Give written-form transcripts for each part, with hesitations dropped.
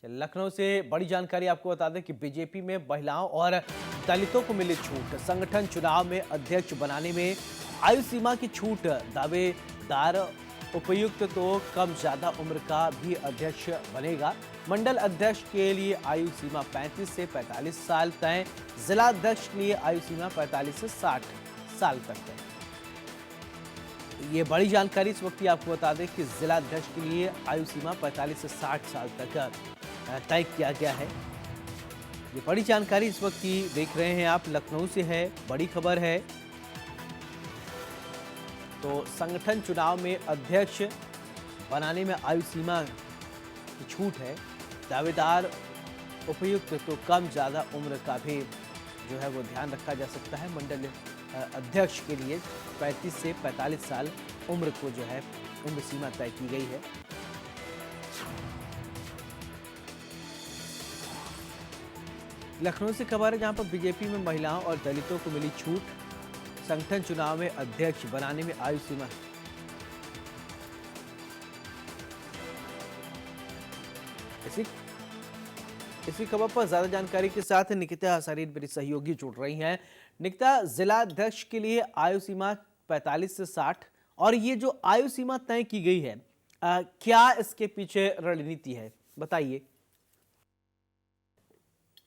लखनऊ से बड़ी जानकारी आपको बता दें कि बीजेपी में महिलाओं और दलितों को मिली छूट। संगठन चुनाव में अध्यक्ष बनाने में आयु सीमा की छूट। दावेदार उपयुक्त तो कम ज्यादा उम्र का भी अध्यक्ष बनेगा। मंडल अध्यक्ष के लिए आयु सीमा 35 से 45 साल तय। जिला अध्यक्ष के लिए आयु सीमा 45 से 60 साल तक है। ये बड़ी जानकारी इस वक्त आपको बता दें कि जिला अध्यक्ष के लिए आयु सीमा 45 से 60 साल तक तय किया गया है। ये बड़ी जानकारी इस वक्त की देख रहे हैं आप, लखनऊ से है, बड़ी खबर है। तो संगठन चुनाव में अध्यक्ष बनाने में आयु सीमा की छूट है। दावेदार उपयुक्त तो कम ज्यादा उम्र का भी जो है वो ध्यान रखा जा सकता है। मंडल अध्यक्ष के लिए 35 से 45 साल उम्र को जो है उम्र सीमा तय की गई है। लखनऊ से खबर है जहां पर बीजेपी में महिलाओं और दलितों को मिली छूट। संगठन चुनाव में अध्यक्ष बनाने में आयु सीमा इसी खबर पर ज्यादा जानकारी के साथ निकिता हसारीन मेरी सहयोगी जुड़ रही हैं। निकिता, जिला अध्यक्ष के लिए आयु सीमा 45 से 60 और ये जो आयु सीमा तय की गई है, क्या इसके पीछे रणनीति है, बताइए।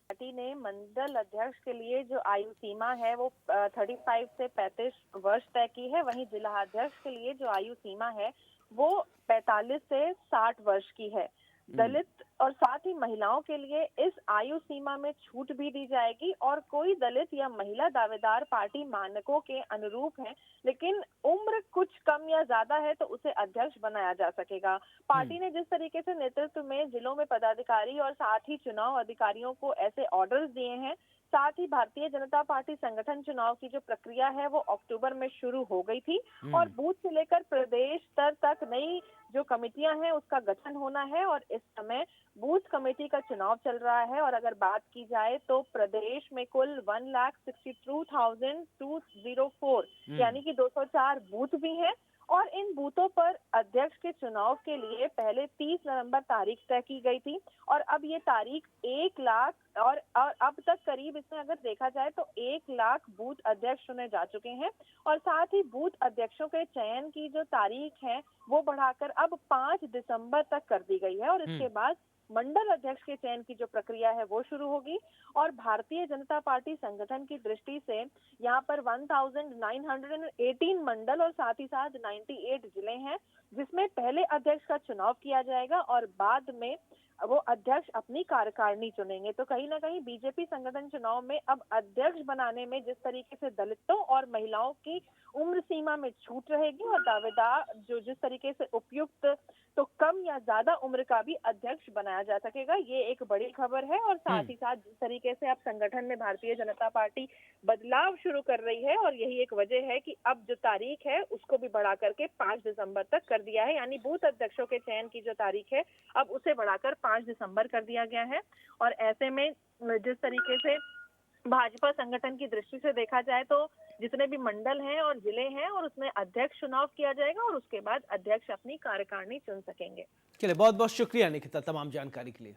पार्टी ने मंडल अध्यक्ष के लिए जो आयु सीमा है वो 35 से 35 वर्ष तय की है। वहीं जिला अध्यक्ष के लिए जो आयु सीमा है वो 45 से 60 वर्ष की है। दलित और साथ ही महिलाओं के लिए इस आयु सीमा में छूट भी दी जाएगी और कोई दलित या महिला दावेदार पार्टी मानकों के अनुरूप है लेकिन उम्र कुछ कम या ज्यादा है तो उसे अध्यक्ष बनाया जा सकेगा। पार्टी ने जिस तरीके से नेतृत्व में जिलों में पदाधिकारी और साथ ही चुनाव अधिकारियों को ऐसे ऑर्डर्स दिए हैं, साथ ही भारतीय जनता पार्टी संगठन चुनाव की जो प्रक्रिया है वो अक्टूबर में शुरू हो गई थी और बूथ से लेकर प्रदेश स्तर तक नई जो कमेटियां हैं उसका गठन होना है और इस समय बूथ कमेटी का चुनाव चल रहा है। और अगर बात की जाए तो प्रदेश में कुल 1,62,204 यानी कि 204 बूथ भी हैं और इन बूथों पर अध्यक्ष के चुनाव के लिए पहले 30 नवंबर तारीख तय की गई थी और अब ये तारीख 1 लाख और अब तक करीब इसमें अगर देखा जाए तो 1 लाख बूथ अध्यक्ष चुने जा चुके हैं और साथ ही बूथ अध्यक्षों के चयन की जो तारीख है वो बढ़ाकर अब 5 दिसंबर तक कर दी गई है और इसके बाद मंडल अध्यक्ष के चयन की जो प्रक्रिया है वो शुरू होगी। और भारतीय जनता पार्टी संगठन की दृष्टि से यहाँ पर 1918 मंडल और साथ ही साथ 98 जिले हैं जिसमें पहले अध्यक्ष का चुनाव किया जाएगा और बाद में वो अध्यक्ष अपनी कार्यकारिणी चुनेंगे। तो कहीं ना कहीं बीजेपी संगठन चुनाव में अब अध्यक्ष बनाने में जिस तरीके से दलितों और महिलाओं की उम्र सीमा में छूट रहेगी और दावेदार जो जिस तरीके से उपयुक्त तो कम या ज्यादा उम्र का भी अध्यक्ष बनाया जा सकेगा, ये एक बड़ी खबर है। और साथ ही साथ जिस तरीके से अब संगठन में भारतीय जनता पार्टी बदलाव शुरू कर रही है और यही एक वजह है कि अब जो तारीख है उसको भी बढ़ा करके 5 दिसंबर तक कर दिया है, यानी बूथ अध्यक्षों के चयन की जो तारीख है अब उसे बढ़ाकर 5 दिसंबर कर दिया गया है। और ऐसे में जिस तरीके से भाजपा संगठन की दृष्टि से देखा जाए तो जितने भी मंडल हैं और जिले हैं और उसमें अध्यक्ष चुनाव किया जाएगा और उसके बाद अध्यक्ष अपनी कार्यकारिणी चुन सकेंगे। चलिए, बहुत बहुत शुक्रिया निकिता तमाम जानकारी के लिए।